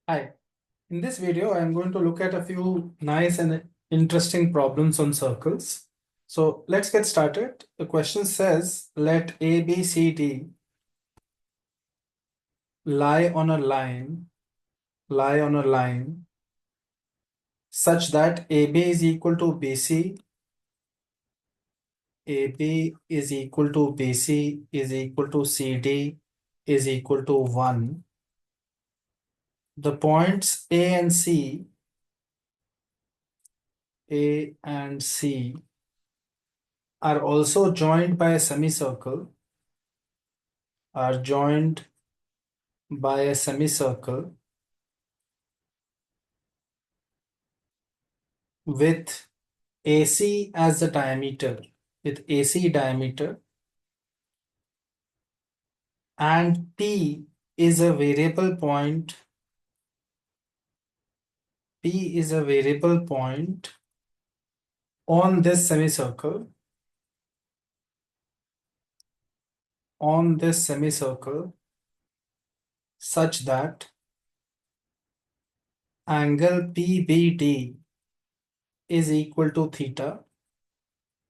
Hi, in this video, I'm going to look at a few nice and interesting problems on circles. So let's get started. The question says, let A, B, C, D lie on a line such that AB is equal to BC, AB is equal to BC is equal to CD is equal to 1. The points A and C are also joined by a semicircle, are joined by a semicircle with AC as the diameter, with AC diameter, and P is a variable point. P is a variable point on this semicircle, such that angle PBD is equal to theta,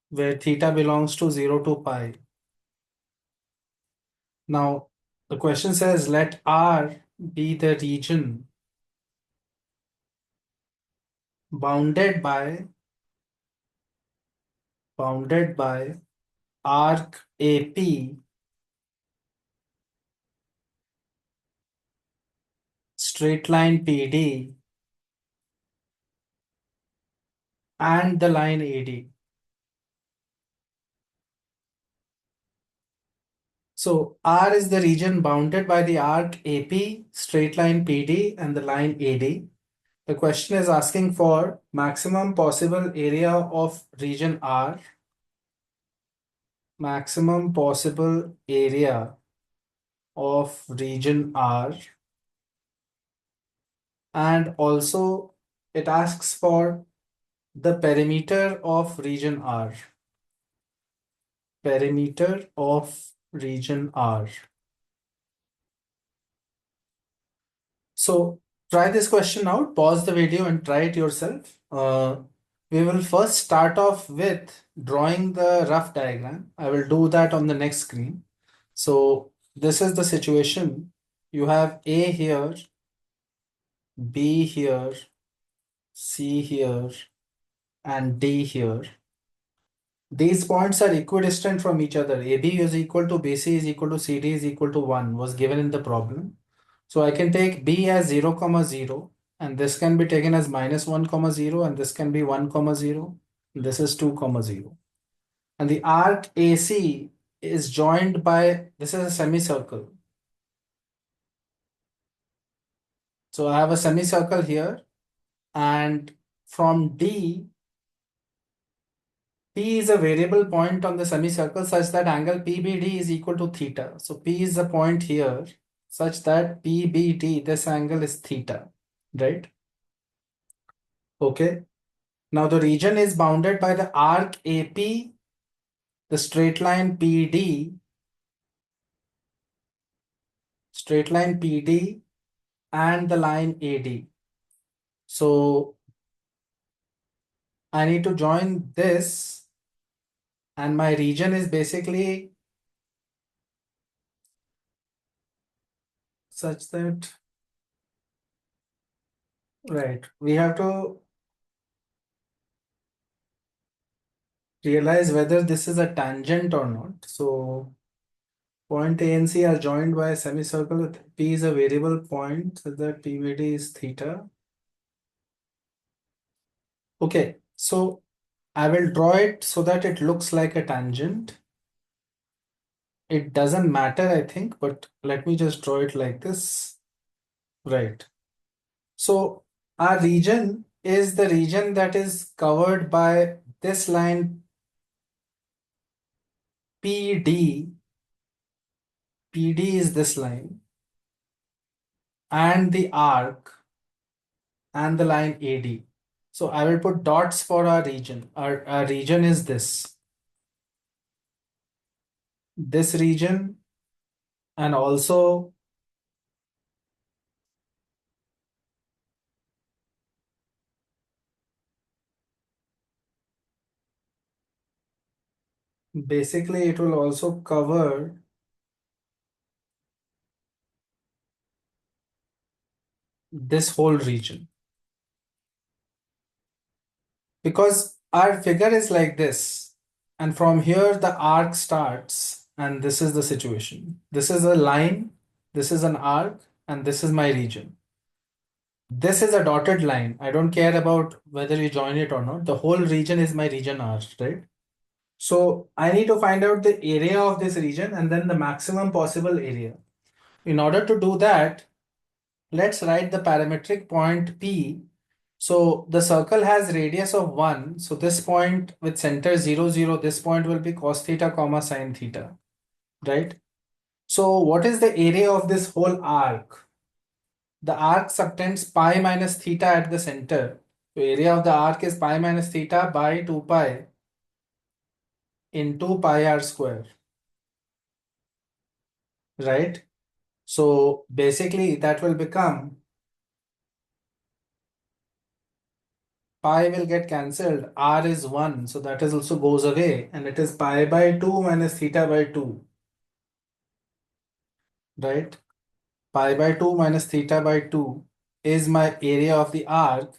where theta belongs to 0 to pi. Now, the question says, let R be the region bounded by arc AP, straight line PD, and the line AD. So R is the region bounded by the arc AP, straight line PD, and the line AD. The question is asking for maximum possible area of region R, maximum possible area of region R, and also it asks for the perimeter of region R. Perimeter of region R. So try this question out, pause the video and try it yourself. We will first start off with drawing the rough diagram. I will do that on the next screen. So this is the situation. You have A here, B here, C here, and D here. These points are equidistant from each other. AB is equal to BC is equal to CD is equal to 1 was given in the problem. So I can take B as 0, comma 0, and this can be taken as minus 1, comma 0, and this can be 1, comma 0. This is 2, comma 0. And the arc AC is joined by, this is a semicircle. So I have a semicircle here, and from D, P is a variable point on the semicircle such that angle PBD is equal to theta. So P is a point here such that PBD, this angle is theta, right? Okay. Now the region is bounded by the arc AP, the straight line PD, and the line AD. So I need to join this, and my region is basically such that, right, we have to realize whether this is a tangent or not. So point A and C are joined by a semicircle. P is a variable point, so that PVD is theta. Okay, so I will draw it so that it looks like a tangent. It doesn't matter, I think, but let me just draw it like this. Right. So our region is the region that is covered by this line PD. PD is this line, and the arc, and the line AD. So I will put dots for our region. Our region is this region, and also Basically, it will also cover this whole region. Because our figure is like this, and from here the arc starts, and this is the situation. This is a line, this is an arc, and this is my region. This is a dotted line. I don't care about whether you join it or not. The whole region is my region R, right? So I need to find out the area of this region and then the maximum possible area. In order to do that, let's write the parametric point P. So the circle has radius of 1. So this point with center 0, 0, this point will be cos theta comma sin theta, right? So what is the area of this whole arc? The arc subtends pi minus theta at the center. So area of the arc is pi minus theta by 2 pi into pi r square, right? So basically that will become pi will get cancelled. R is 1. So that is also goes away. And it is pi by 2 minus theta by 2, right? Pi by 2 minus theta by 2 is my area of the arc.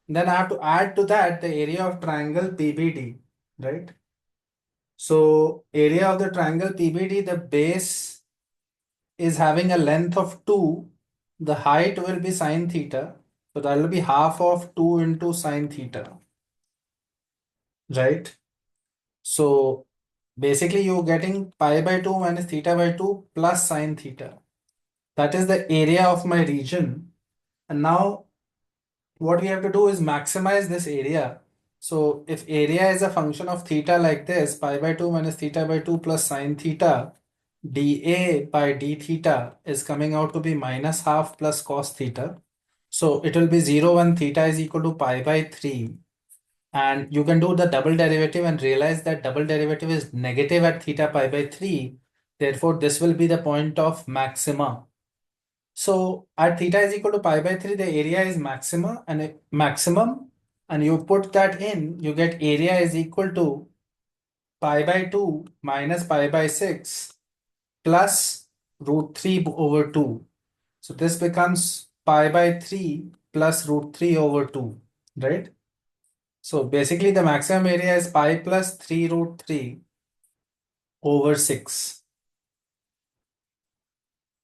Then I have to add to that the area of triangle PBD, right? So area of the triangle PBD, the base is having a length of 2. The height will be sine theta. So that will be half of 2 into sine theta, right? So basically you're getting pi by 2 minus theta by 2 plus sine theta. That is the area of my region. And now what we have to do is maximize this area. So if area is a function of theta like this, pi by 2 minus theta by 2 plus sine theta, dA by d theta is coming out to be minus half plus cos theta. So it will be 0 when theta is equal to pi by 3. And you can do the double derivative and realize that double derivative is negative at theta pi by 3. Therefore, this will be the point of maxima. So at theta is equal to pi by 3, the area is maxima and maximum. And you put that in, you get area is equal to pi by 2 minus pi by 6 plus root 3 over 2. So this becomes pi by 3 plus root 3 over 2, right? So basically the maximum area is pi plus 3 root 3 over 6,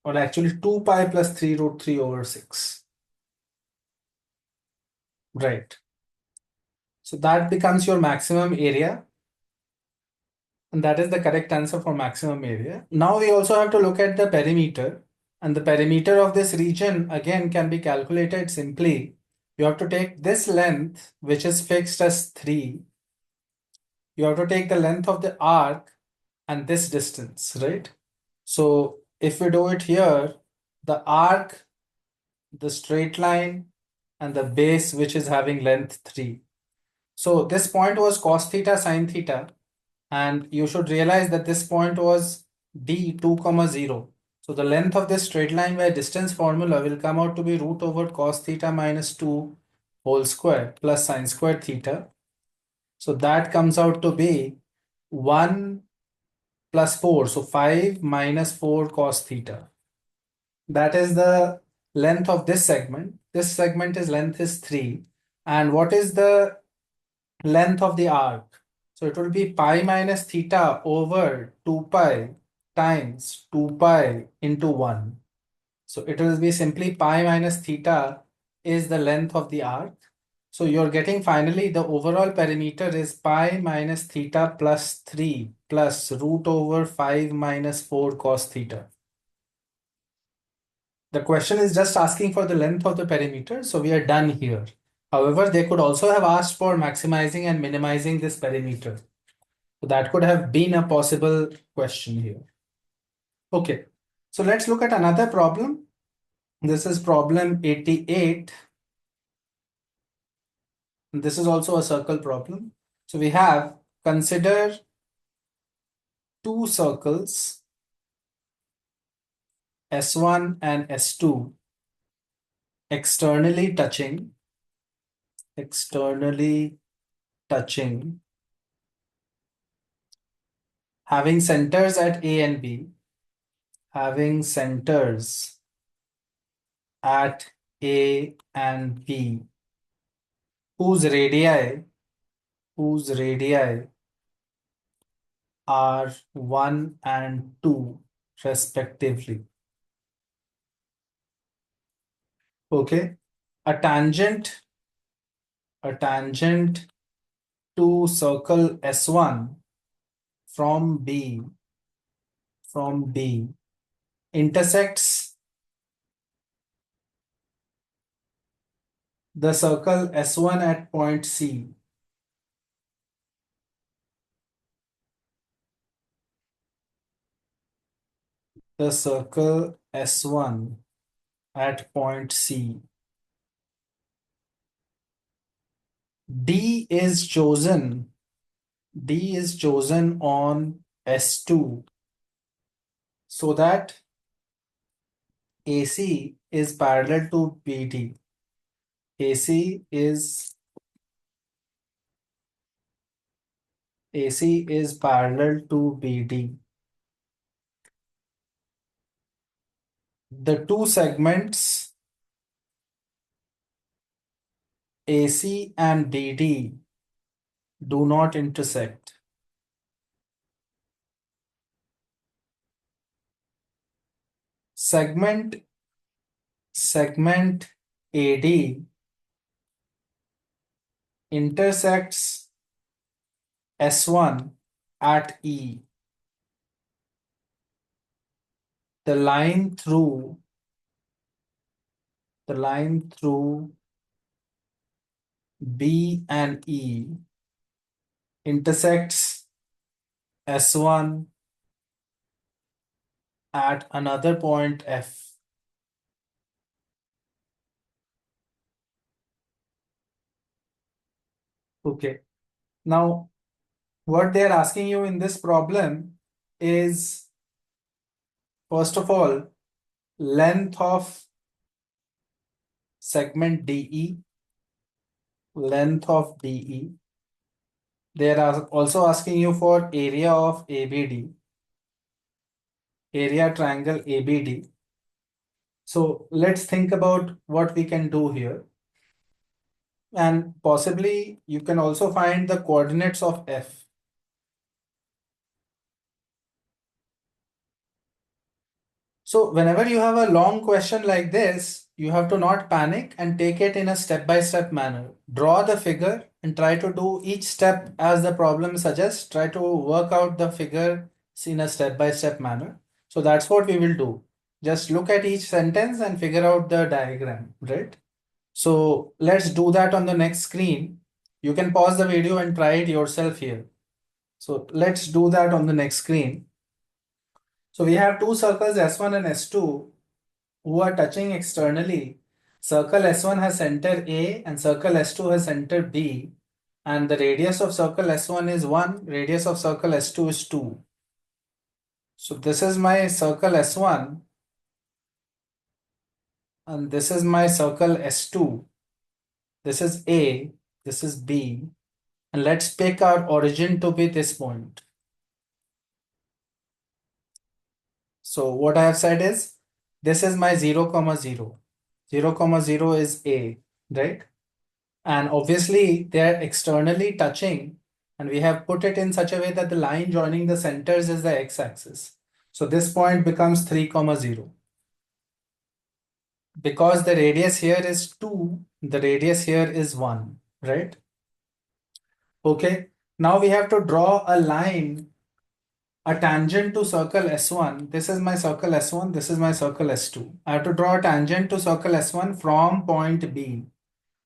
or actually 2 pi plus 3 root 3 over 6, right? So that becomes your maximum area, and that is the correct answer for maximum area. Now we also have to look at the perimeter, and the perimeter of this region again can be calculated simply. You have to take this length, which is fixed as 3. You have to take the length of the arc and this distance, right? So if we do it here, the arc, the straight line, and the base, which is having length 3. So this point was cos theta sine theta, and you should realize that this point was d 2 comma 0. So the length of this straight line by distance formula will come out to be root over cos theta minus 2 whole square plus sine square theta. So that comes out to be 1 plus 4. So 5 minus 4 cos theta. That is the length of this segment. This segment is length is 3. And what is the length of the arc? So it will be pi minus theta over 2 pi times 2 pi into 1. So it will be simply pi minus theta is the length of the arc. So you're getting finally the overall perimeter is pi minus theta plus 3 plus root over 5 minus 4 cos theta. The question is just asking for the length of the perimeter, so we are done here. However, they could also have asked for maximizing and minimizing this perimeter. So that could have been a possible question here. Okay, so let's look at another problem. This is problem 88. This is also a circle problem. So we have consider two circles S1 and S2 externally touching having centers at A and B, having centers at A and B, whose radii are 1 and 2 respectively. Okay, a tangent to circle S1 from B intersects the circle S1 at point C. The circle S1 at point C. D is chosen on S2 so that AC is parallel to BD. AC is parallel to BD. The two segments AC and BD do not intersect. Segment AD intersects S1 at E. The line through B and E intersects S1 at another point F. Okay. Now, what they're asking you in this problem is, first of all, length of segment DE, length of DE. They are also asking you for area of ABD, area triangle ABD. So let's think about what we can do here. And possibly you can also find the coordinates of F. So whenever you have a long question like this, you have to not panic and take it in a step-by-step manner. Draw the figure and try to do each step as the problem suggests. Try to work out the figure in a step-by-step manner. So that's what we will do. Just look at each sentence and figure out the diagram, right? So let's do that on the next screen. You can pause the video and try it yourself here. So let's do that on the next screen. So we have two circles S1 and S2 who are touching externally. Circle S1 has center A and circle S2 has center B. And the radius of circle S1 is 1, radius of circle S2 is 2. So this is my circle S1 and this is my circle S2. This is A, this is B. And let's pick our origin to be this point. So what I have said is, this is my 0, 0. 0, 0 is A, right? And obviously they're externally touching and we have put it in such a way that the line joining the centers is the x-axis. So this point becomes 3, 0. Because the radius here is 2, the radius here is 1, right? Okay, now we have to draw a line, a tangent to circle S1. This is my circle S1, this is my circle S2. I have to draw a tangent to circle S1 from point B.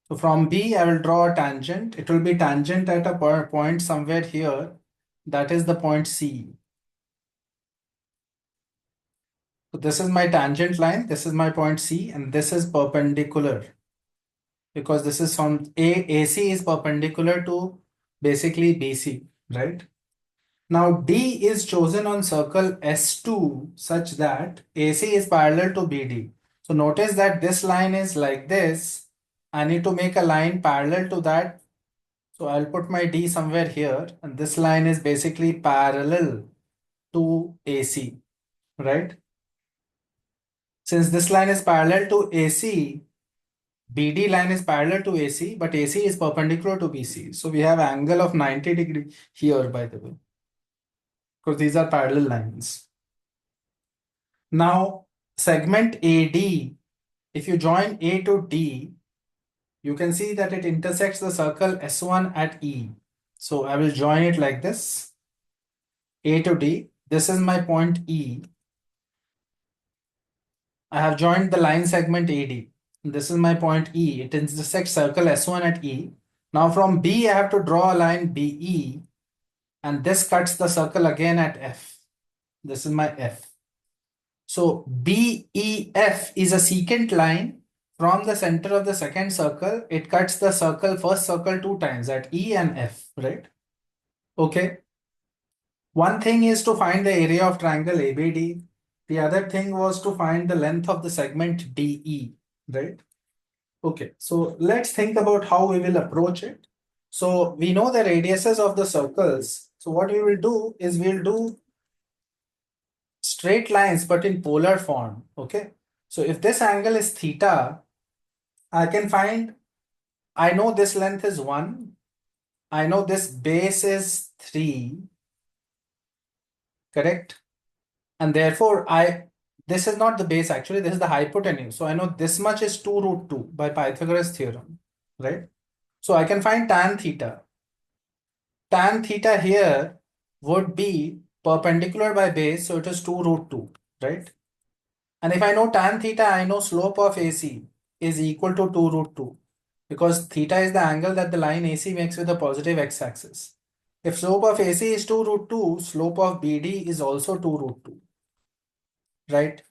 So from B, I will draw a tangent. It will be tangent at a point somewhere here. That is the point C. So this is my tangent line. This is my point C and this is perpendicular. Because this is from AC is perpendicular to basically BC, right? Now D is chosen on circle S2 such that AC is parallel to BD. So notice that this line is like this. I need to make a line parallel to that. So I'll put my D somewhere here and this line is basically parallel to AC, right? Since this line is parallel to AC, BD line is parallel to AC, but AC is perpendicular to BC. So we have angle of 90 degree here, by the way, because these are parallel lines. Now, segment AD, if you join A to D, you can see that it intersects the circle S1 at E. So I will join it like this, A to D. This is my point E. I have joined the line segment AD. This is my point E. It intersects circle S1 at E. Now from B, I have to draw a line BE, and this cuts the circle again at F. This is my F. So BEF is a secant line from the center of the second circle. It cuts the first circle 2 times at E and F, right? Okay. One thing is to find the area of triangle ABD. The other thing was to find the length of the segment DE, right? Okay, so let's think about how we will approach it. So we know the radiuses of the circles. So what we will do is we'll do straight lines, but in polar form, okay? So if this angle is theta, I can find, I know this length is 1. I know this base is 3, correct? And therefore, this is not the base actually, this is the hypotenuse. So I know this much is 2 root 2 by Pythagoras theorem, right? So I can find tan theta. Tan theta here would be perpendicular by base, so it is 2 root 2, right? And if I know tan theta, I know slope of AC is equal to 2 root 2, because theta is the angle that the line AC makes with the positive x-axis. If slope of AC is 2 root 2, slope of BD is also 2 root 2, right?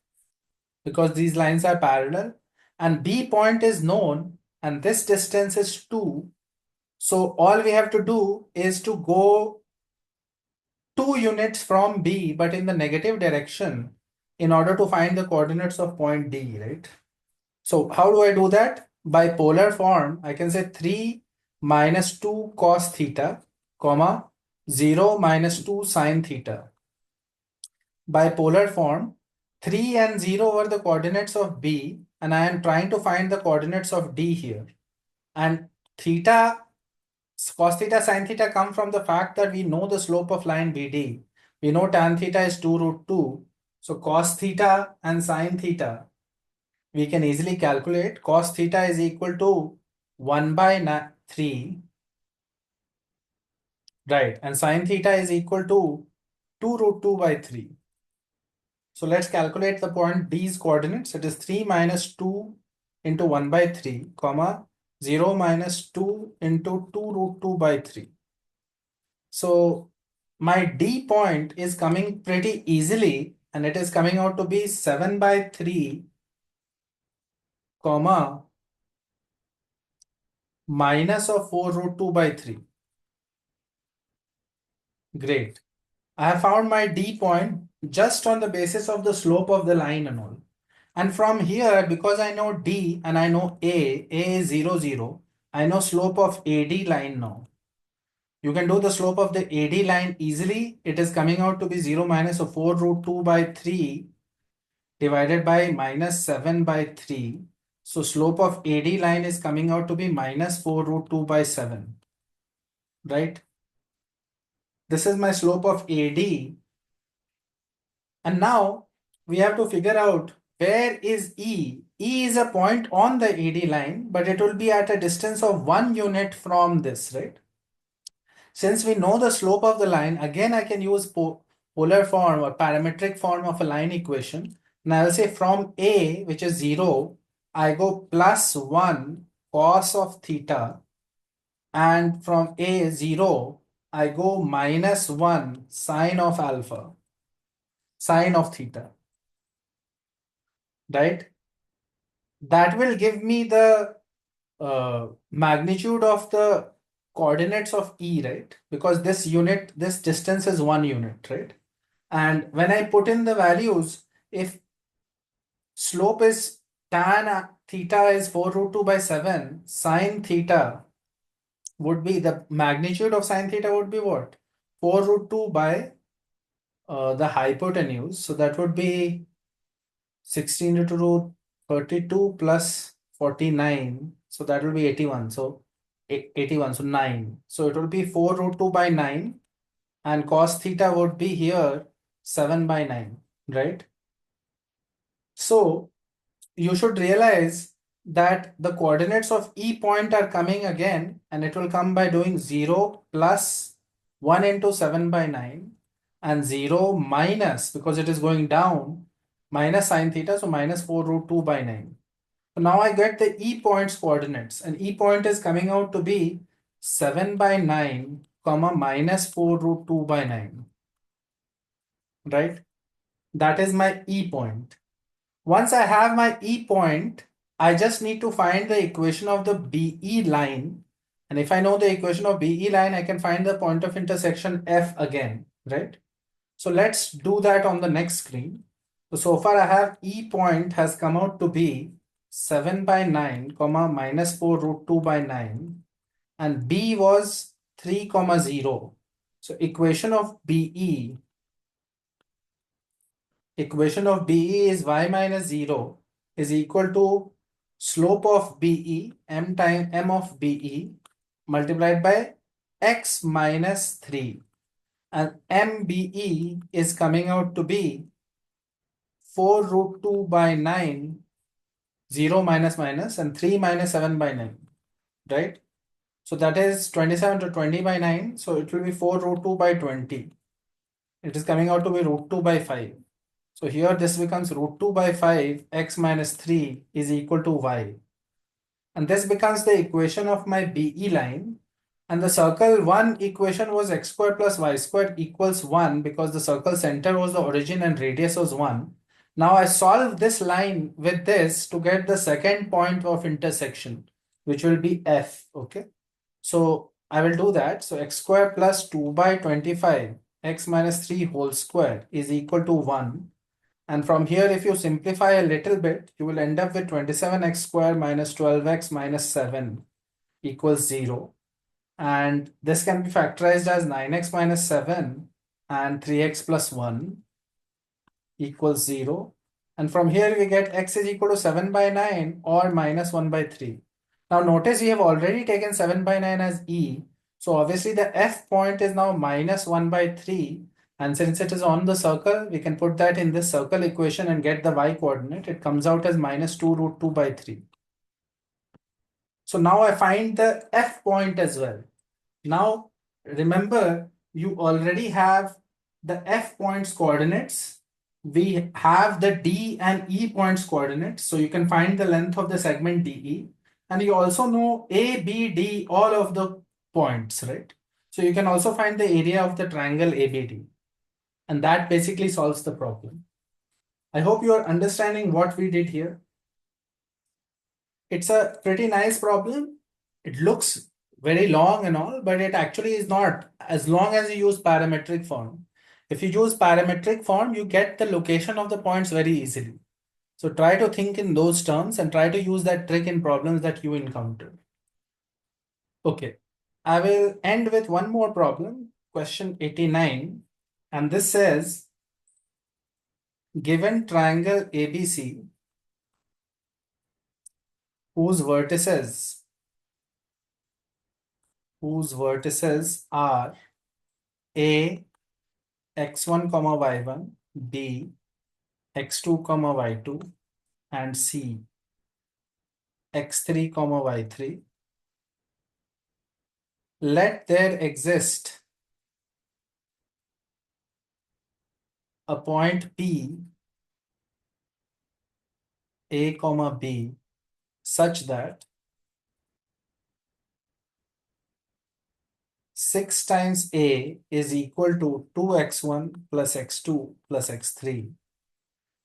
Because these lines are parallel, and B point is known, and this distance is 2. So all we have to do is to go 2 units from B, but in the negative direction, in order to find the coordinates of point D, right? So how do I do that? By polar form, I can say 3 minus 2 cos theta, comma, 0 minus 2 sine theta. By polar form, 3 and 0 were the coordinates of B, and I am trying to find the coordinates of D here. And theta, cos theta, sine theta come from the fact that we know the slope of line BD. We know tan theta is 2 root 2. So cos theta and sine theta, we can easily calculate. Cos theta is equal to 1 by 3, right? And sine theta is equal to 2 root 2 by 3. So let's calculate the point D's coordinates. It is 3 minus 2 into 1 by 3, comma, 0 minus 2 into 2 root 2 by 3. So my D point is coming pretty easily, and it is coming out to be 7 by 3, comma, minus of 4 root 2 by 3. Great. I have found my D point just on the basis of the slope of the line and all. And from here, because I know D and I know A is 0, 0, I know slope of AD line now. You can do the slope of the AD line easily. It is coming out to be 0 minus of 4 root 2 by 3 divided by minus 7 by 3. So slope of AD line is coming out to be minus 4 root 2 by 7, right? This is my slope of AD. And now we have to figure out where is E. E is a point on the AD line, but it will be at a distance of 1 unit from this, right? Since we know the slope of the line, again I can use polar form or parametric form of a line equation. And I will say from A, which is 0, I go plus 1 cos of theta. And from A, 0, I go minus 1 sine of alpha, sine of theta, right? That will give me the magnitude of the coordinates of E, right? Because this distance is 1 unit, right? And when I put in the values, if slope is tan theta is 4 root 2 by 7, sine theta would be, the magnitude of sine theta would be what? 4 root 2 by the hypotenuse. So that would be 16 to root 32 plus 49. So that will be 81. So 81. So 9. So it will be 4 root 2 by 9. And cos theta would be here 7 by 9. Right? So you should realize that the coordinates of E point are coming again, and it will come by doing 0 plus 1 into 7 by 9 and 0 minus, because it is going down, minus sine theta, so minus 4 root 2 by 9. So now I get the E point's coordinates, and E point is coming out to be 7 by 9 comma minus 4 root 2 by 9, right? That is my E point. Once I have my E point, I just need to find the equation of the BE line. And if I know the equation of BE line, I can find the point of intersection F again, right? So let's do that on the next screen. So far I have E point has come out to be 7 by 9 comma minus 4 root 2 by 9, and B was 3 comma 0. So equation of BE is y minus 0 is equal to slope of BE, m time m of BE, multiplied by x minus 3. And MBE is coming out to be 4 root 2 by 9, 0 minus minus, and 3 minus 7 by 9, right? So that is 27 to 20 by 9. So it will be 4 root 2 by 20. It is coming out to be root 2 by 5. So here this becomes root 2 by 5 x minus 3 is equal to y. And this becomes the equation of my BE line. And the circle 1 equation was x squared plus y squared equals 1, because the circle center was the origin and radius was 1. Now I solve this line with this to get the second point of intersection, which will be F. Okay. So I will do that. So x squared plus 2 by 25 x minus 3 whole square is equal to 1. And from here, if you simplify a little bit, you will end up with 27x squared minus 12x minus 7 equals 0. And this can be factorized as 9x minus 7 and 3x plus 1 equals 0. And from here, we get x is equal to 7 by 9 or minus 1 by 3. Now notice we have already taken 7 by 9 as E. So obviously the F point is now minus 1 by 3. And since it is on the circle, we can put that in this circle equation and get the y coordinate. It comes out as minus 2 root 2 by 3. So now I find the F point as well. Now remember, you already have the F points coordinates. We have the D and E points coordinates. So you can find the length of the segment DE. And you also know A, B, D, all of the points, right? So you can also find the area of the triangle ABD. And that basically solves the problem. I hope you are understanding what we did here. It's a pretty nice problem. It looks very long and all, but it actually is not, as long as you use parametric form. If you use parametric form, you get the location of the points very easily. So try to think in those terms and try to use that trick in problems that you encounter. Okay, I will end with one more problem, question 89. And this says, given triangle ABC, whose vertices are A, x1 comma y1, B, x2 comma y2, and C, x3 comma y3. Let there exist a point P, A comma B, such that 6 times A is equal to 2x1 plus x2 plus x3.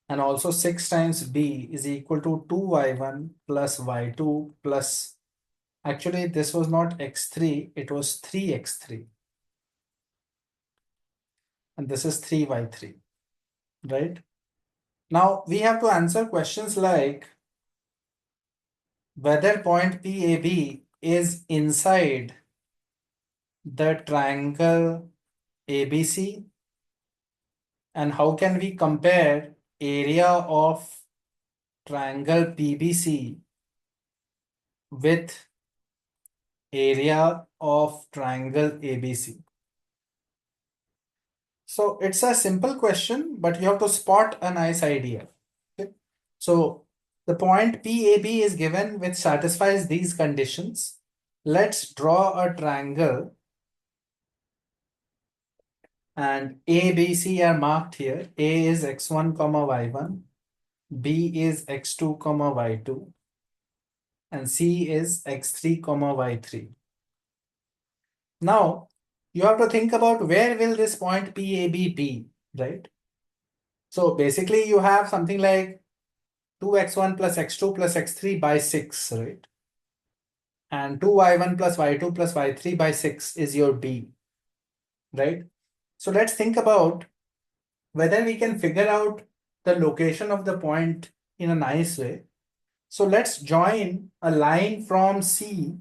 And also 6 times B is equal to 2y1 plus y2 plus, actually this was not x3, it was 3x3. And this is 3y3, right? Now we have to answer questions like whether point PAB is inside the triangle ABC And how can we compare area of triangle PBC with area of triangle ABC? So it's a simple question, but you have to spot a nice idea. Okay. So the point PAB is given which satisfies these conditions. Let's draw a triangle and ABC are marked here. A is x1 comma y1, B is x2 comma y2, and C is x3 comma y3. Now you have to think about where will this point PAB be, right? So basically you have something like 2x1 plus x2 plus x3 by 6, right? And 2y1 plus y2 plus y3 by 6 is your B, right? So let's think about whether we can figure out the location of the point in a nice way. So let's join a line from C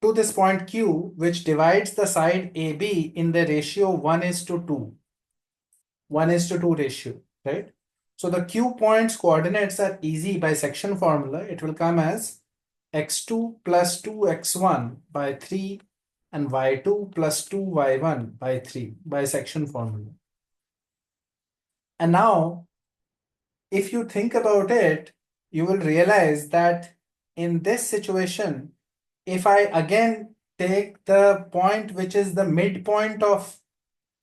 to this point Q, which divides the side AB in the ratio 1:2. 1:2 ratio, right? So the Q point's coordinates are easy by section formula. It will come as x2 plus 2x1 by 3 and y2 plus 2y1 by 3 by section formula. And now, if you think about it, you will realize that in this situation, if I again take the point which is the midpoint of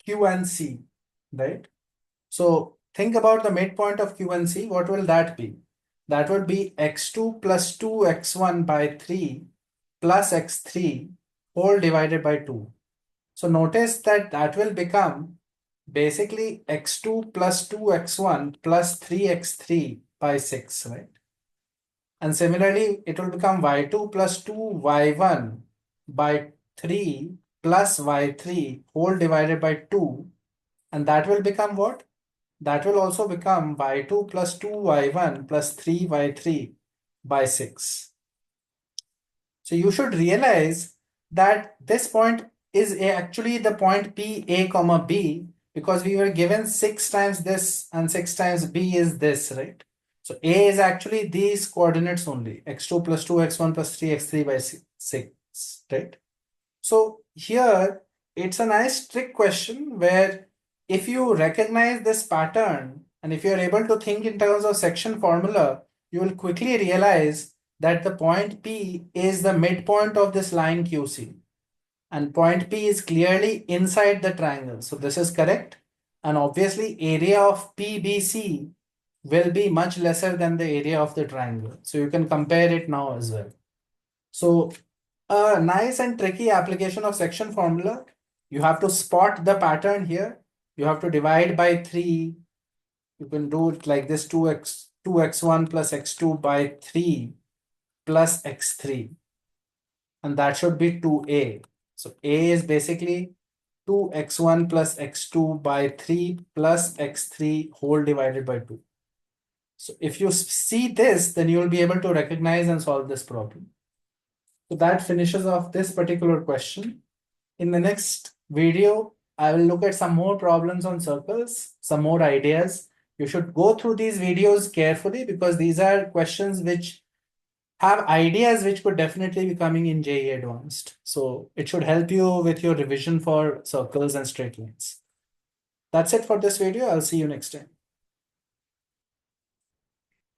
Q and C, right? So think about the midpoint of Q and C. What will that be? That would be x2 plus 2x1 by 3 plus x3 whole divided by 2. So notice that that will become basically x2 plus 2x1 plus 3x3 by 6, right? And similarly, it will become y2 plus 2y1 by 3 plus y3 whole divided by 2. And that will become what? That will also become y2 plus 2y1 plus 3y3 by 6. So you should realize that this point is actually the point P A comma B, because we were given 6 times this and 6 times B is this, right? So A is actually these coordinates only, x2 plus 2 x1 plus 3 x3 by 6, right? So here it's a nice trick question where if you recognize this pattern and if you're able to think in terms of section formula, you will quickly realize that the point P is the midpoint of this line QC. And point P is clearly inside the triangle. So this is correct. And obviously area of PBC will be much lesser than the area of the triangle. So you can compare it now as well. So a nice and tricky application of section formula. You have to spot the pattern here. You have to divide by 3. You can do it like this, 2x1 plus x2 by 3 plus x3. And that should be 2a. So a is basically 2x1 plus x2 by 3 plus x3 whole divided by 2. So if you see this, then you will be able to recognize and solve this problem. So that finishes off this particular question. In the next video, I will look at some more problems on circles, some more ideas. You should go through these videos carefully because these are questions which have ideas which could definitely be coming in JEE Advanced. So it should help you with your revision for circles and straight lines. That's it for this video. I'll see you next time.